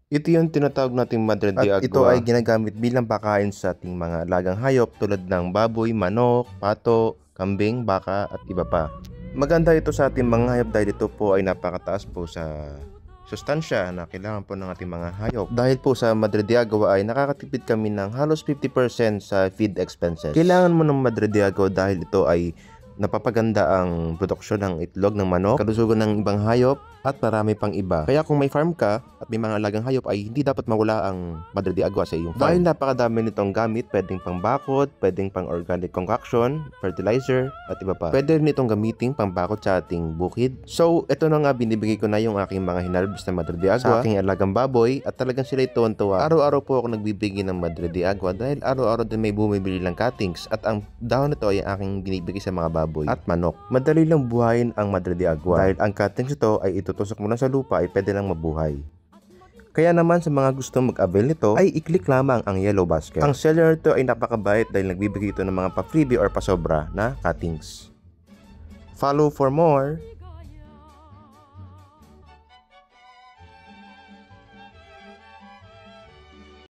Ito yung tinatawag nating Madre de Agua. At ito ay ginagamit bilang pakain sa ating mga alagang hayop tulad ng baboy, manok, pato, kambing, baka at iba pa. Maganda ito sa ating mga hayop dahil ito po ay napakataas po sa sustansya na kailangan po ng ating mga hayop. Dahil po sa Madre de Agua ay nakakatipid kami ng halos 50% sa feed expenses. Kailangan mo ng Madre de Agua dahil ito ay napapaganda ang produksyon ng itlog ng manok, kalusugan ng ibang hayop, at marami pang iba. Kaya kung may farm ka at may mga alagang hayop ay hindi dapat mawala ang Madre de Agua sa iyong farm. Dahil napakadami nitong gamit, pwedeng pang bakod, pwedeng pang organic concoction, fertilizer, at iba pa. Pwede rin itong gamitin pang bakod sa ating bukid. So, ito na nga binibigay ko na yung aking mga hinarvest na Madre de Agua sa aking alagang baboy at talagang sila tuwan-tuwa. Araw-araw po ako nagbibigay ng Madre de Agua dahil araw-araw din may bumibili ng cuttings at ang dahon nito ay aking binibigay sa mga baboy at manok. Madali lang buhayin ang Madre de Agua dahil ang cuttings ito ay itutusok mo lang sa lupa ay pwede lang mabuhay. Kaya naman sa mga gusto mag-avail nito ay i-click lamang ang yellow basket. Ang seller nito ay napakabait dahil nagbibigay ito ng mga pa-freebie or pasobra na cuttings. Follow for more!